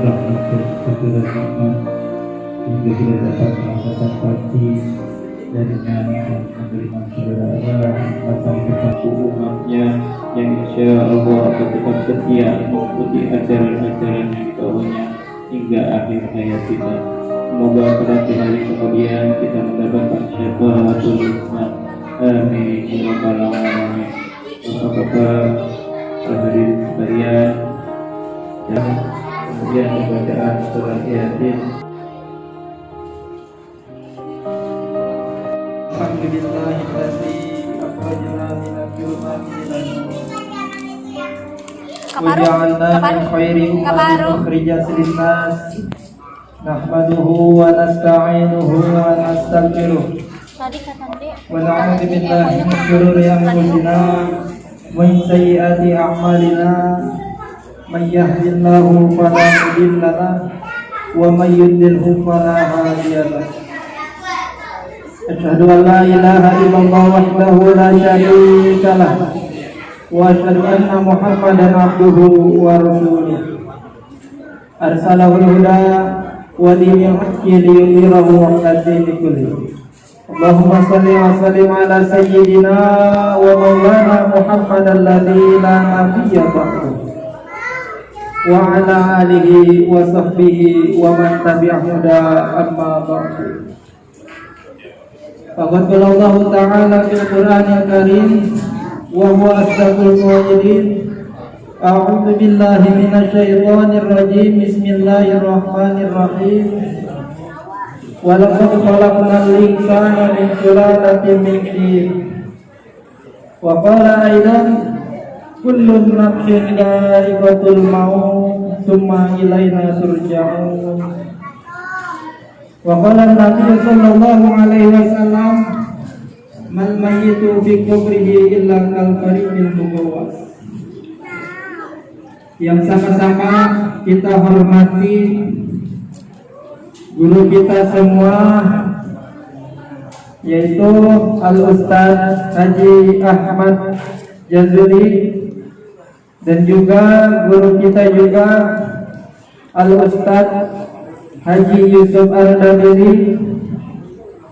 rahmat dan nikmat sehingga kita dapat merasakan pasti darinya dan menerima saudara atas kita umatnya yang insya Allah akan tetap setia mengikuti ajaran-ajaran yang dibawanya hingga akhir hayat kita. Semoga pada hari kemudian kita mendapatkan syafaatul umat. Amin ya rabbal alamin. Bapak-bapak hadirin sekalian, dan kemudian bacaan surat Yasin. Alhamdulillahilladzi akhrajana minadh dhulumati ilal nur wa ja'alna min khairi ummatin ukhrijat lin-nas nahmaduhu wa nasta'inuhu wa nastaghfiruh wa na'udzu billahi min shururi anfusina wa min sayyiati a'malina may yahdihillahu fala mudilla lahu wa may yudlilhu fala hadiya lahu. Asyhadu an la ilaha illallah wahdahu la syarika lah wa asyhadu anna Muhammadan abduhu wa rasuluh. Arsalahul huda wa dinil haqqi liyudhhirahu 'ala dini kullihi. Allahumma shalli wa sallim ala sayyidina wa maulana Muhammadin alladzi la nabiyya ba'dahu wa ala alihi wa sahbihi wa man tabi'ahu amma ba'du. Faqad qala Allah Ta'ala fil Qur'anil Karim wa huwa asdaqul qailin. A'udzu billahi minasy syaithanir rajim. Bismillahirrahmanirrahim. Wa laqad khalaqnal insana min sulalatin min tin. Wa qala aidan kullu nafsin dha'iqatul maut tsumma ilaina turja'un. Wa qala Nabi sallallahu alaihi wasallam mal mayyitu fi qabrihi illa kal farimil mugawwas. Yang sama-sama kita hormati guru kita semua, yaitu Al-Ustaz Haji Ahmad Jazuli, dan juga guru kita juga Al-Ustaz Haji Yusuf Al-Dabiri,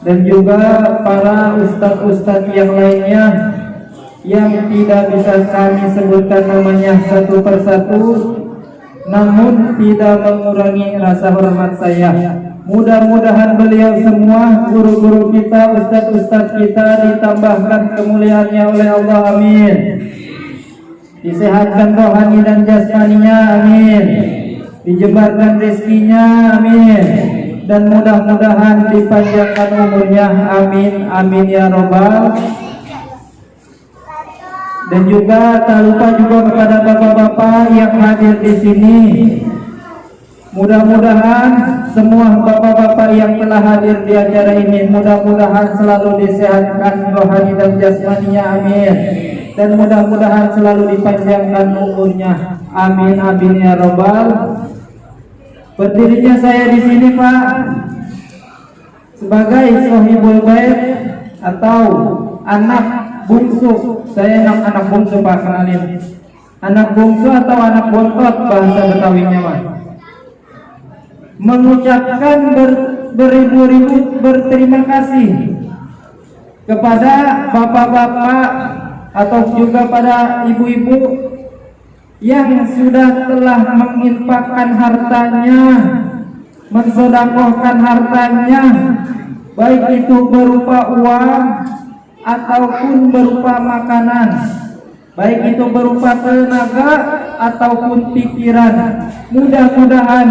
dan juga para ustaz-ustaz yang lainnya yang tidak bisa kami sebutkan namanya satu persatu, namun tidak mengurangi rasa hormat saya. Mudah-mudahan beliau semua, guru-guru kita, ustaz-ustaz kita, ditambahkan kemuliaannya oleh Allah, amin. Disehatkan rohani dan jasmaninya, amin. Dijembarkan rezekinya, amin. Dan mudah-mudahan dipanjangkan umurnya, amin, amin ya robbal. Dan juga tak lupa juga kepada bapak-bapak yang hadir di sini. Mudah-mudahan semua bapak-bapak yang telah hadir di acara ini, mudah-mudahan selalu disehatkan rohani dan jasmaninya, amin. Dan mudah-mudahan selalu dipanjangkan umurnya, amin, amin ya robbal. Berdirinya saya di sini, Pak, sebagai sohibul bait atau anak bungsu. Saya anak bungsu, Pak, kenalin. Anak bungsu atau anak bontot bahasa Betawinya, Pak. Mengucapkan beribu-ribu berterima kasih kepada bapak-bapak atau juga pada ibu-ibu yang sudah telah menginfakkan hartanya, mensedekahkan hartanya, baik itu berupa uang ataupun berupa makanan, baik itu berupa tenaga ataupun pikiran. Mudah-mudahan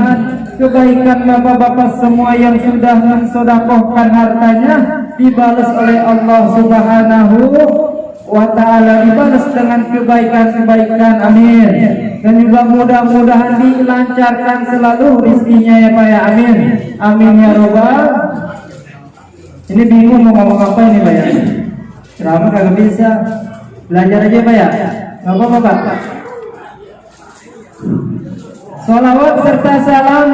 kebaikan bapak-bapak semua yang sudah mensedekahkan hartanya dibalas oleh Allah Subhanahu wa ta'ala, dibalas dengan kebaikan-kebaikan, amin. Dan juga mudah-mudahan dilancarkan selalu rezekinya ya Pak ya, amin, amin ya robbal. Ini bingung mau ngomong apa ini Pak ya, ceramah kagak bisa, belajar aja Pak ya, nggak apa-apa Pak. Salawat serta salam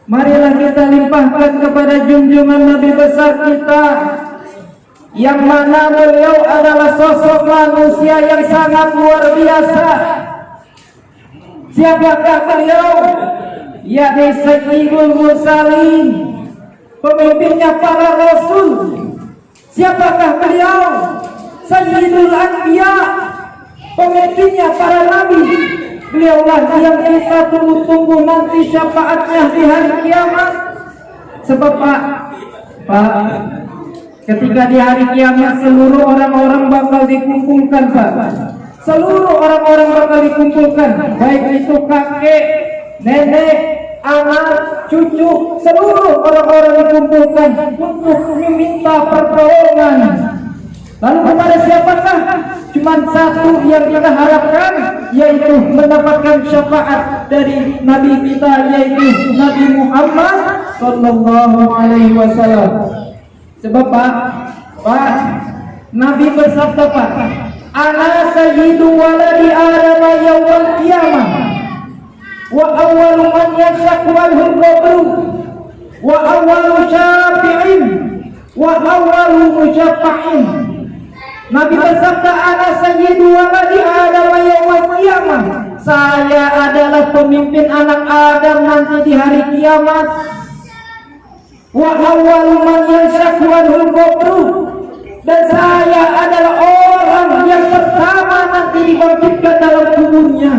marilah kita limpahkan kepada junjungan Nabi besar kita, yang mana beliau adalah sosok manusia yang sangat luar biasa. Siapakah beliau? Yakni Sayyidul Mursalin, pemimpinnya para rasul. Siapakah beliau? Sayyidul Anbiya, pemimpinnya para nabi. Beliaulah yang kita tunggu-tunggu nanti syafaatnya di hari kiamat. Sebab Pak, ketika di hari kiamat seluruh orang-orang bakal dikumpulkan, Pak. Seluruh orang-orang bakal dikumpulkan, baik itu kakek, nenek, anak, cucu, seluruh orang-orang dikumpulkan untuk meminta pertolongan. Lalu kepada siapakah? Cuma satu yang kita harapkan, yaitu mendapatkan syafaat dari Nabi kita, yaitu Nabi Muhammad Sallallahu Alaihi Wasallam. Sebab Pak, Nabi bersabda, Pak, ana sayyidu waladi Adam yawmal qiyamah wa awwalu man yashaqu al-qabru wa awwalu syafi'in wa awwalu musyaffa'in. Nabi bersabda, ana sayyidu waladi Adam yawmal qiyamah. Saya adalah pemimpin anak Adam nanti di hari kiamat. Wa awwalu man yashaqu al-qabru, dan saya adalah orang yang pertama nanti dibangkitkan dalam kuburnya.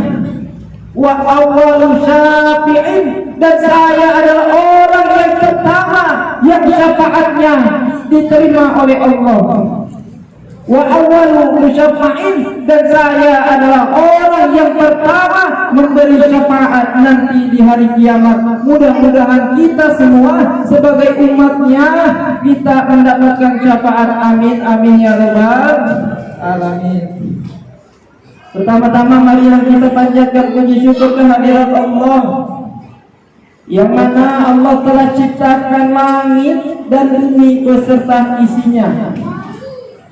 Wa awwalu syafi'in, dan saya adalah orang yang pertama yang syafaatnya diterima oleh Allah. Wa awwalu musyaffa'in, dan saya adalah orang yang pertama memberi syafaat nanti di hari kiamat. Mudah-mudahan kita semua sebagai umatnya kita mendapatkan syafaat. Amin amin ya rabbal alamin. Pertama-tama marilah kita panjatkan puji syukur kehadirat Allah, yang mana Allah telah ciptakan langit dan bumi beserta isinya.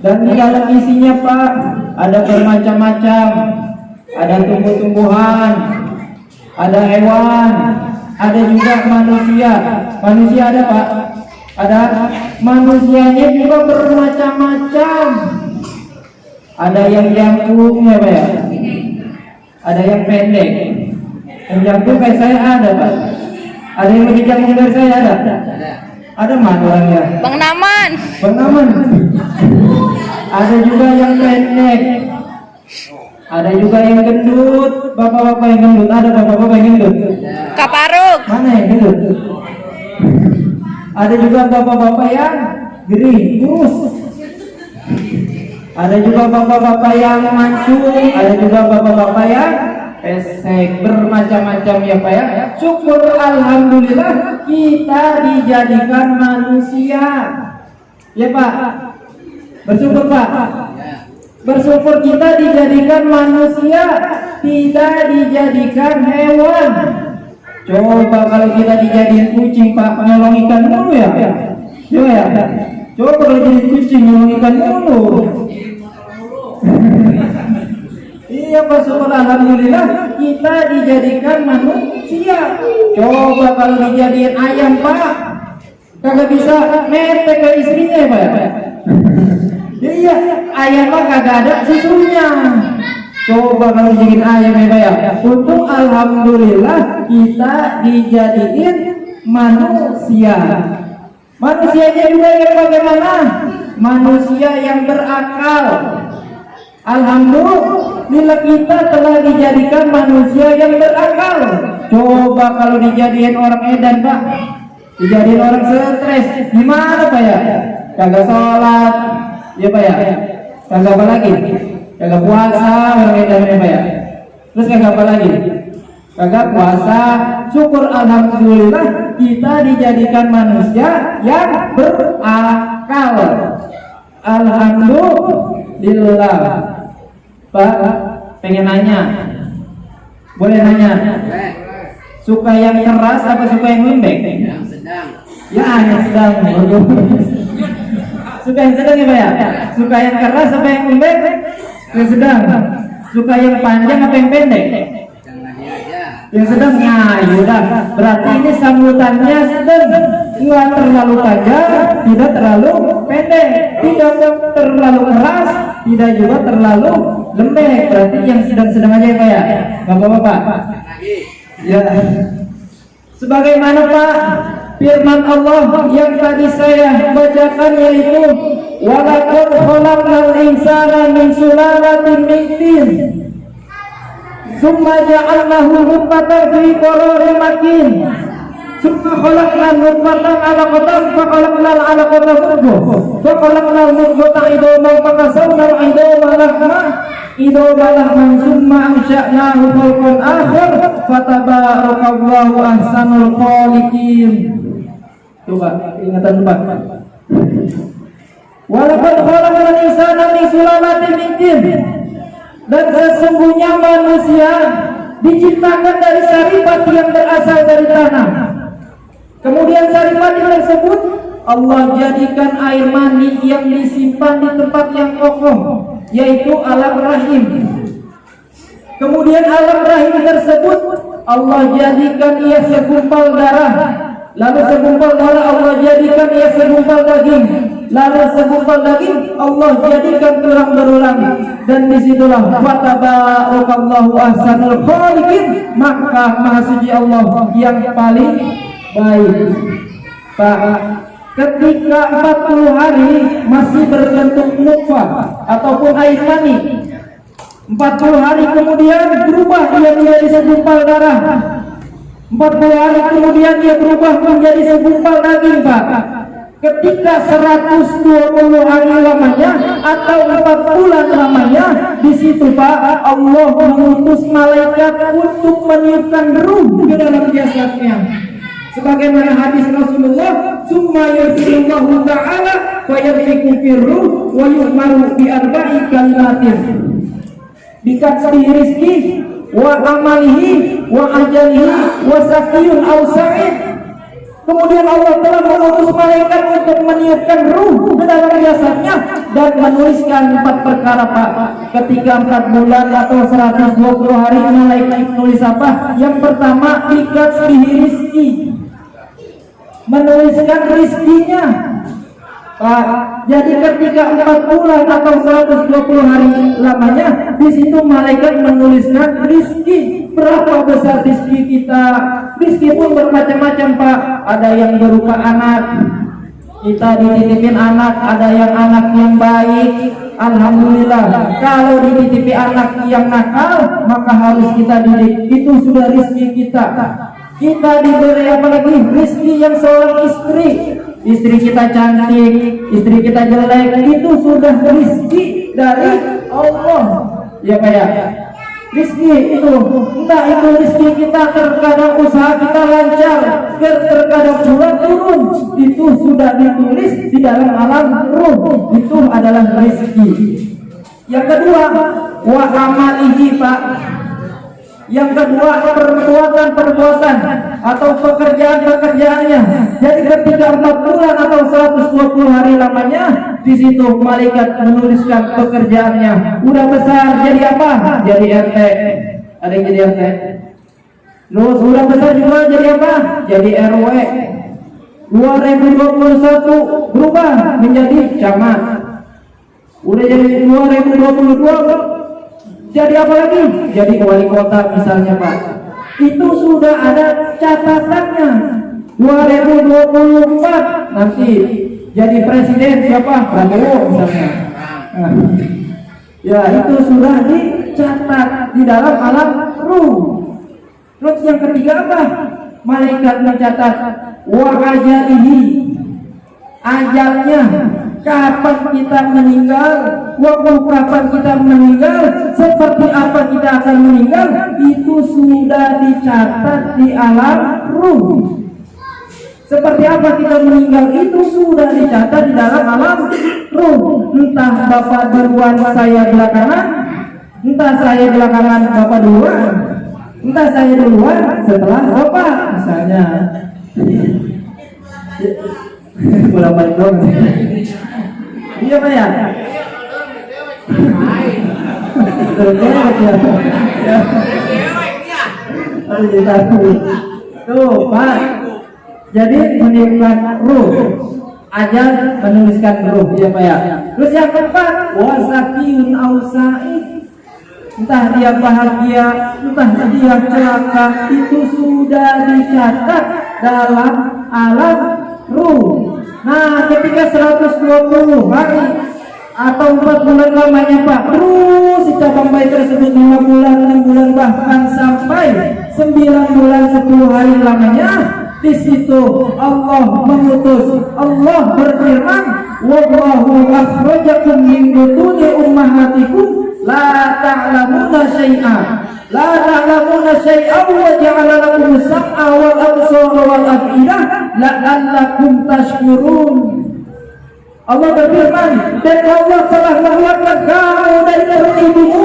Dan di dalam isinya, Pak, ada bermacam-macam. Ada tumbuh-tumbuhan, ada hewan, ada juga manusia. Manusia ada, Pak. Ada manusianya juga bermacam-macam. Ada yang jangkung, ya, Pak, ya? Ada yang pendek. Yang jangkung kayak saya ada, Pak. Ada yang lebih jangkung dari saya ada. Ada mana orangnya? Bang Naman. Bang Naman. Ada juga yang pendek. Ada juga yang gendut. Bapak-bapak yang gendut. Ada bapak-bapak yang gendut. Kaparuk. Mana yang gendut? Ada juga bapak-bapak yang gering, kurus. Ada juga bapak-bapak yang mancung. Ada juga bapak-bapak yang pesek. Bermacam-macam ya, Pak, ya. Syukur alhamdulillah kita dijadikan manusia. Ya, Pak. Bersyukur, Pak. Bersyukur kita dijadikan manusia, tidak dijadikan hewan. Coba kalau kita dijadikan kucing, Pak, nyolong ikan mulu ya. Coba ya. Coba kalau jadi kucing nyolong ikan mulu. Iya, Pak, syukur alhamdulillah kita dijadikan manusia. Coba kalau dijadikan ayam, Pak, kagak bisa metek ke istrinya ya, Pak. Iya, ayam mah kagak ada susunya. Coba kalau dijadiin ayam ya, Pak, ya. Untung alhamdulillah kita dijadiin manusia. Manusianya juga yang bagaimana? Manusia yang berakal. Alhamdulillah kita telah dijadikan manusia yang berakal. Coba kalau dijadiin orang edan, Pak, dijadiin orang stres, gimana, Pak, ya? Kagak sholat, ya, Pak, ya? Kagak apa lagi? Kagak puasa orang edan, ya, Pak, ya? Terus kagak apa lagi? Kagak puasa. Syukur alhamdulillah kita dijadikan manusia yang berakal. Alhamdulillah. Pak, pengen nanya. Boleh nanya? Suka yang keras apa suka yang lembek? Yang sedang. Ya, yang sedang. Suka yang sedang ya, Pak, ya? Suka yang keras apa yang lembek? Yang sedang. Suka yang panjang apa yang pendek? Yang sedang. Nah, yaudah. Berarti ini sambutannya sedang. Nggak terlalu tajam, tidak terlalu pendek, tidak terlalu keras, tidak juga terlalu lembek berarti yang sedang-sedang aja ya Pak ya. Gak apa-apa Pak. Ya. Sebagaimana Pak firman Allah yang tadi saya bacakan yaitu walaqad khalaqnal insana min sulalatin min tin summa ja'alnahu nutfatan fi qararin makin summa khalaqnal nutfatan 'alaqatan fa khalaqnal 'alaqata mudghah fa khalaqnal mudghata idhaman fa kasawna idhama lahman summa ansha'nahu khalqan akhar fatabarakallahu ahsanul khaliqin. Coba ingatan Pak. Walaqad khalaqnal insana min sulalatin min tin. Dan sesungguhnya manusia diciptakan dari saripat yang berasal dari tanah. Kemudian saripat tersebut Allah jadikan air mani yang disimpan di tempat yang kokoh, yaitu alam rahim. Kemudian alam rahim tersebut Allah jadikan ia segumpal darah. Lalu segumpal darah Allah jadikan ia segumpal daging. Lalu segumpal daging Allah jadikan tulang berulang. Dan disitulah fatabarakallahu ahsanul khaliqin, maka maha suci Allah yang paling baik. Pak, ketika 40 hari masih berbentuk nutfah ataupun air mani, 40 hari kemudian berubah dia menjadi segumpal darah. 40 hari kemudian dia berubah menjadi segumpal daging Pak. Ketika 120 hari lamanya atau 4 bulan lamanya, di situ Pak Allah mengutus malaikat untuk meniupkan ruh ke dalam jasadnya. Sebagaimana hadis Rasulullah, summa yursilullahu ta'ala wa yanfiqu firruh wa yu'maru bi arba'i kalimatin bikasbi rizki wa amalihi wa ajalihi wa sakiyun aw sa'id. Kemudian Allah telah mengutus malaikat untuk meniupkan ruh ke dalam jasadnya dan menuliskan 4 perkara Pak. Ketika 4 bulan atau 120 hari malaikat menulis apa? Yang pertama, bikasbi rizki, menuliskan rizkinya Pak. Jadi ketika 4 bulan atau 120 hari lamanya, di situ malaikat menuliskan rizki. Berapa besar rizki kita? Rizki pun bermacam-macam Pak. Ada yang berupa anak, kita dititipin anak. Ada yang anak yang baik, alhamdulillah. Kalau dititipi anak yang nakal, maka harus kita didik. Itu sudah rizki kita. Kita diberi apa lagi? Rizki yang seorang istri. Istri kita cantik, istri kita jelek, itu sudah rizki dari Allah. Ya kayak rizki itu, entah itu rizki kita terkadang usaha kita lancar, terkadang pula turun, itu sudah ditulis di dalam alam ruh. Itu adalah rizki. Yang kedua, wa amalihi Pak. Yang kedua, perbuatan atau pekerjaan-pekerjaannya. Jadi ketika 4 bulan atau 120 hari lamanya, di situ malaikat menuliskan pekerjaannya. Udah besar jadi apa? Jadi RT. Ada yang jadi RT. Terus udah besar juga jadi apa? Jadi RW. 2021 berubah menjadi camat. Udah jadi 2022 jadi apa lagi? Jadi wali kota misalnya Pak. Itu sudah ada catatannya. 2024 nanti jadi presiden siapa? Prabowo misalnya. Nah, ya itu sudah dicatat di dalam alam ruh. Terus yang ketiga apa? Malaikat mencatat wa ajalihi, ajalnya. Kapan kita meninggal, waktu kapan kita meninggal, seperti apa kita akan meninggal, itu sudah dicatat di alam ruh. Seperti apa kita meninggal itu sudah dicatat di dalam alam ruh. Entah Bapak duluan saya belakangan, entah saya belakangan Bapak duluan, entah saya duluan setelah Bapak misalnya. Bolak balik dong. Iya Pak ya. Tuh Pak. Jadi meniupkan ruh, ajal menuliskan ruh, ya Pak ya. Terus yang keempat, wasakiyun ausai, entah dia bahagia, entah dia celaka, itu sudah dicatat dalam alam ruh. Nah, ketika 120 hari atau 4 bulan lamanya Pak, terus si cabang bayi tersebut 5 bulan, 6 bulan, bahkan sampai 9 bulan 10 hari lamanya, di situ Allah mengutus, Allah berfirman, wallahu akhrajakum min butuni ummahatikum la ta'lamuna syai'an wa ja'ala lakum as-sam'a wal absara wal af'idah la'allakum tashkurun. Allah berfirman, dan Allah telah mengeluarkan kamu dari perut ibumu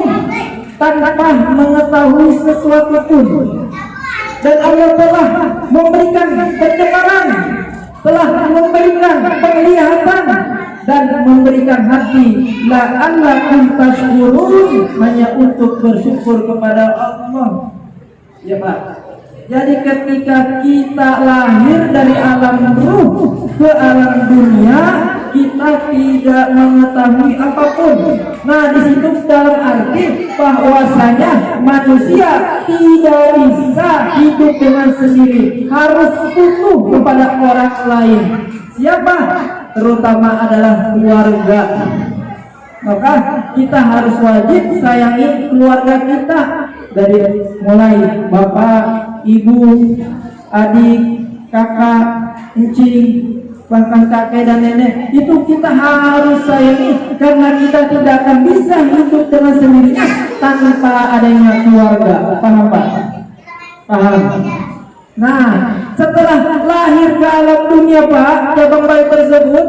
tanpa mengetahui sesuatu pun, dan Allah telah memberikan pendengaran, telah memberikan penglihatan, dan memberikan hati, la'allakum tashkurun, hanya untuk bersyukur kepada Allah. Ya Pak, jadi ketika kita lahir dari alam ruh ke alam dunia, kita tidak mengetahui apapun. Nah, di situ dalam arti bahwasanya manusia tidak bisa hidup dengan sendiri, harus butuh kepada orang lain. Siapa? Terutama adalah keluarga. Maka kita harus wajib sayangi keluarga kita, dari mulai bapak, ibu, adik, kakak, encing, bahkan kakek dan nenek. Itu kita harus sayangi, karena kita tidak akan bisa hidup dengan sendirinya tanpa adanya keluarga. Paham Pak? Paham? Nah, setelah lahir ke alam dunia Pak, cabang bayi tersebut,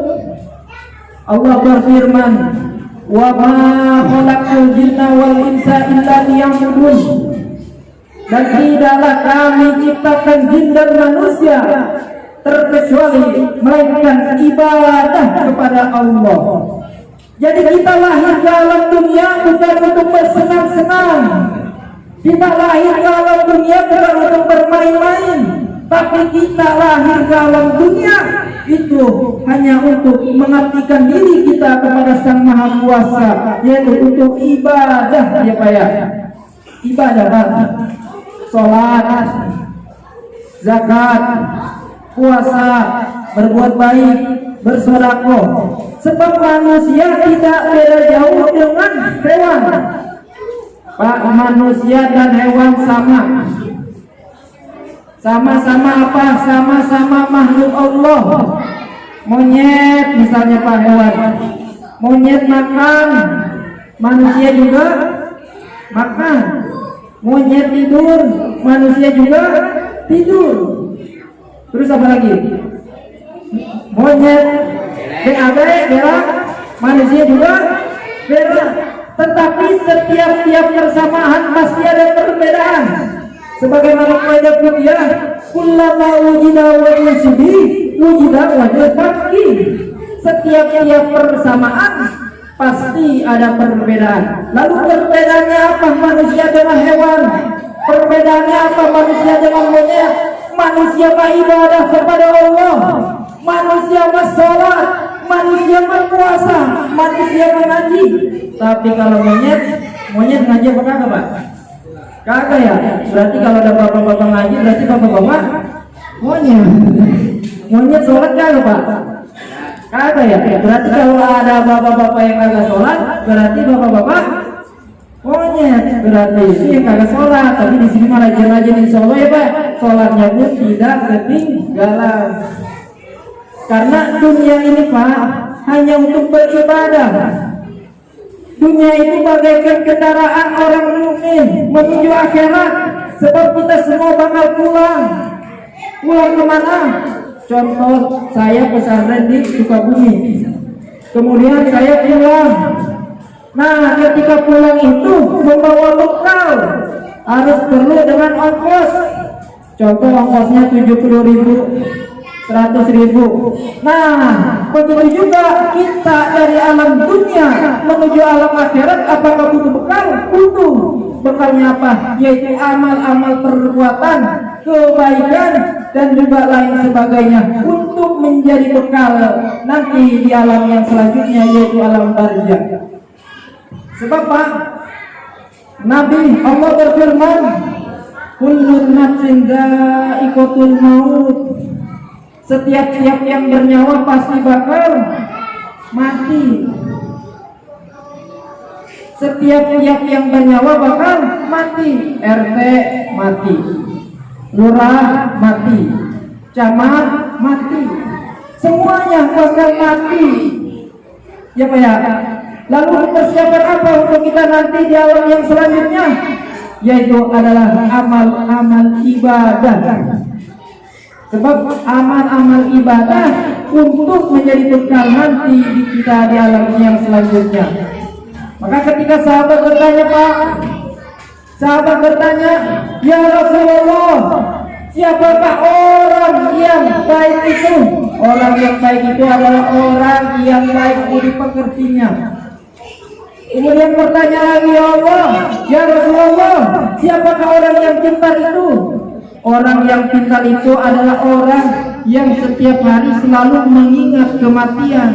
Allah berfirman, wa ma khalaqul jinna wal insa illa liya'budun, dan tidaklah kami ciptakan jin dan manusia terkecuali melainkan ibadah kepada Allah. Jadi kita lahir ke alam dunia bukan untuk bersenang-senang, kita lahir ke alam dunia bukan untuk bermain-main, tapi kita lahir ke alam dunia itu hanya untuk mengabdikan diri kita kepada Sang Maha Kuasa, yaitu untuk ibadah. Ya Pak ya, ibadah Pak, sholat, zakat, puasa, berbuat baik, bersedekah. Sebab manusia tidak beda jauh dengan hewan Pak. Manusia dan hewan sama-sama apa? Sama-sama makhluk Allah. Monyet misalnya Pak, hewan, monyet makan, manusia juga makan. Monyet tidur, manusia juga tidur. Terus apa lagi? Monyet BAB berak, manusia juga berak. Tetapi setiap persamaan pasti ada perbedaan. Sebagaimana kaidah fikih, kullama wujida wajhi wujida wajh fakih. Setiap persamaan pasti ada perbedaan. Lalu perbedaannya apa manusia dengan hewan? Perbedaannya apa manusia dengan monyet? Manusia beribadah kepada Allah, manusia bersolat, manusia berpuasa, manusia mengaji. Tapi kalau monyet ngaji apa kagak Pak? Kagak ya. Berarti kalau ada bapak-bapak ngaji, berarti bapak-bapak monyet sholat kagak Pak? Kagak ya. Berarti kalau ada bapak-bapak yang kagak sholat, berarti bapak-bapak monyet. Berarti itu yang kagak sholat. Tapi di sini malah rajin-rajin, insya Allah ya Pak, sholatnya pun tidak ketinggalan. Karena dunia ini Pak hanya untuk beribadah. Dunia itu bagaikan kendaraan orang mukmin menuju akhirat. Sebab kita semua bakal pulang. Pulang kemana? Contoh, saya pesantren di Sukabumi, kemudian saya pulang. Nah, ketika pulang itu membawa bekal, harus perlu dengan ongkos. Contoh, ongkosnya 70.000, 100.000. Nah, begitu juga kita dari alam dunia menuju alam akhirat. Apakah butuh bekal? Butuh. Bekalnya apa? Yaitu amal-amal perbuatan, kebaikan, dan juga lain sebagainya, untuk menjadi bekal nanti di alam yang selanjutnya, yaitu alam barzakh. Sebab Pak, Nabi Allah berfirman, kullu nafsin dha'iqatul maut. Setiap yang bernyawa pasti bakal mati. Setiap yang bernyawa bakal mati. RT mati, lurah mati, camat mati, semuanya bakal mati. Ya Pak ya. Lalu persiapan apa untuk kita nanti di alam yang selanjutnya? Yaitu adalah amal-amal ibadah. Sebab amal-amal ibadah untuk menjadi bekal nanti di kita di alam yang selanjutnya. Maka ketika sahabat bertanya, Pak, sahabat bertanya, ya Rasulullah, siapakah orang yang baik itu? Orang yang baik itu adalah orang yang baik budi pekertinya. Kemudian bertanya lagi, ya Allah, ya Rasulullah, siapakah orang yang pintar itu? Orang yang pintar itu adalah orang yang setiap hari selalu mengingat kematian.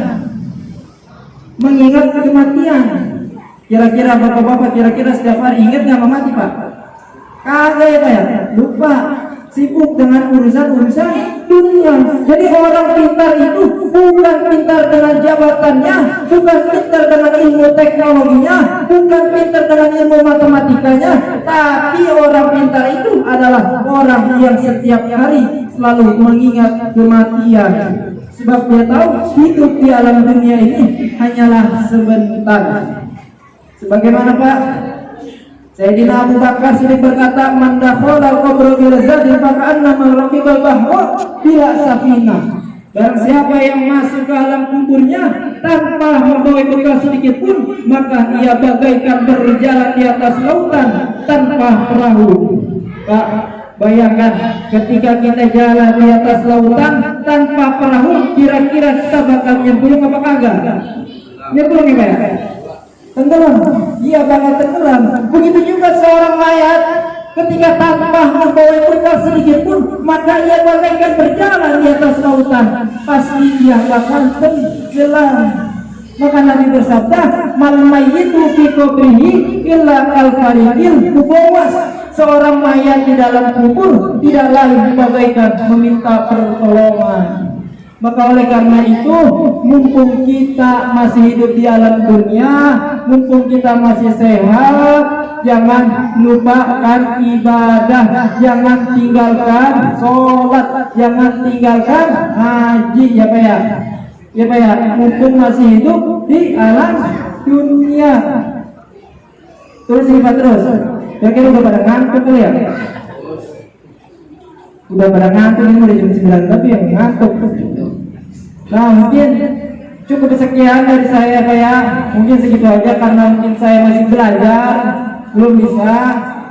Mengingat kematian. Kira-kira bapak-bapak kira-kira setiap hari ingat nggak mati, Pak? Kagak ya Pak ya? Lupa, sibuk dengan urusan-urusan dunia. Jadi orang pintar itu bukan pintar dengan jabatannya, bukan pintar dengan ilmu teknologinya, bukan pintar dengan ilmu matematikanya, tapi orang pintar itu adalah orang yang setiap hari selalu mengingat kematian. Sebab dia tahu hidup di alam dunia ini hanyalah sebentar. Sebagaimana Pak Sayyidina Abu Bakar Siddiq berkata, man dakhala al-qabra bil zadin faka'annama raqibal bahra bila safinah. Barang siapa yang masuk ke alam kuburnya tanpa membawa bekal sedikit pun, maka ia bagaikan berjalan di atas lautan tanpa perahu. Pak, bayangkan ketika kita jalan di atas lautan tanpa perahu, kira-kira kita bakal nyemplung apa kagak? Nyemplung ya Pak ya? Tenggelam, ia bakal tenggelam. Begitu juga seorang mayat ketika tanpa membawa bekal sedikit pun, maka ia bagaikan berjalan di atas lautan, pasti ia bakal tenggelam. Maka Nabi bersabda, mal mayyitu fi qabrihi illa al-faridil mubawas. Seorang mayat di dalam kubur tidak lain bagaikan meminta pertolongan. Maka oleh karena itu, mumpung kita masih hidup di alam dunia, mumpung kita masih sehat, jangan lupakan ibadah, jangan tinggalkan sholat, jangan tinggalkan haji, ya Pak ya. Ya Pak ya, mumpung masih hidup di alam dunia. Terus ini Pak terus. Kira-kira udah pada ngantuk kali ya? Udah pada ngantuk, ini udah jam 9 tapi yang ngantuk. Nah mungkin cukup sekian dari saya Pak ya. Mungkin segitu aja karena mungkin saya masih belajar, belum bisa.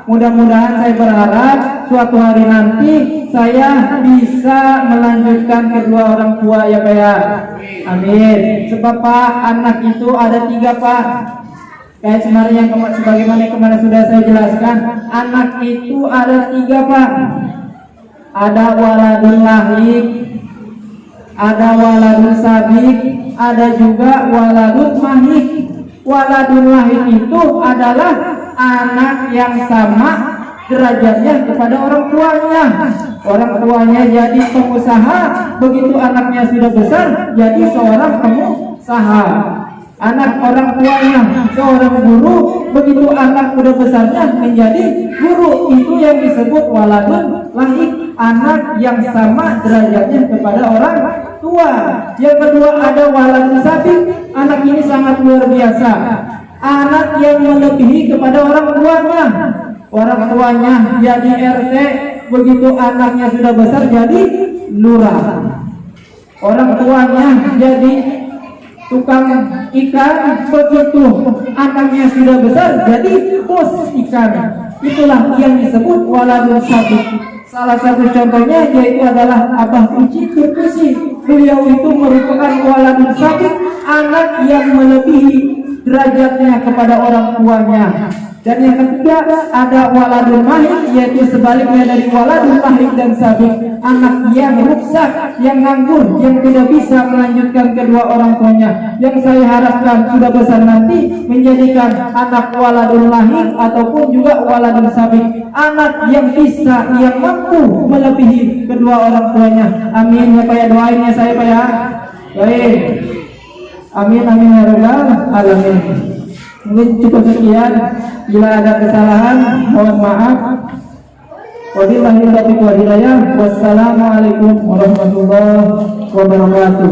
Mudah-mudahan saya berharap suatu hari nanti saya bisa melanjutkan kedua orang tua ya Pak ya. Amin. Sebab Pak, anak itu ada 3 Pak. Kayak sebenarnya sebagaimana kemarin sudah saya jelaskan, anak itu ada 3 Pak. Ada waladun lahik, ada waladun sabik, ada juga waladun mahik. Waladun lahik itu adalah anak yang sama derajatnya kepada orang tuanya. Orang tuanya jadi pengusaha, begitu anaknya sudah besar jadi seorang pengusaha. Anak orang tuanya seorang guru, begitu anak udah besarnya menjadi guru. Itu yang disebut waladun lahik, anak yang sama derajatnya kepada orang tua. Yang kedua ada waladun sabik. Anak ini sangat luar biasa, anak yang melebihi kepada orang tuanya. Orang tuanya jadi RT, begitu anaknya sudah besar jadi lurah. Orang tuanya jadi tukang ikan, begitu anaknya sudah besar jadi bos ikan. Itulah yang disebut waladun sabik. Salah satu contohnya yaitu adalah Abah Uci Turkusi. Beliau itu merupakan waladun sabik, anak yang melebihi derajatnya kepada orang tuanya. Dan yang ketiga ada waladun mahik, yaitu sebaliknya dari waladun mahik dan sabik, anak yang rusak, yang nganggur, yang tidak bisa melanjutkan kedua orang tuanya. Yang saya harapkan sudah besar nanti menjadikan anak waladun mahik ataupun juga waladun sabik, anak yang bisa, yang mampu melebihi kedua orang tuanya. Amin ya Pak ya, doain ya saya Pak ya. Baik. Amin amin ya rabbal alamin. Mungkin cukup sekian. Bila ada kesalahan mohon maaf. Wabillahi taufiq wal hidayah. Wassalamualaikum warahmatullahi wabarakatuh.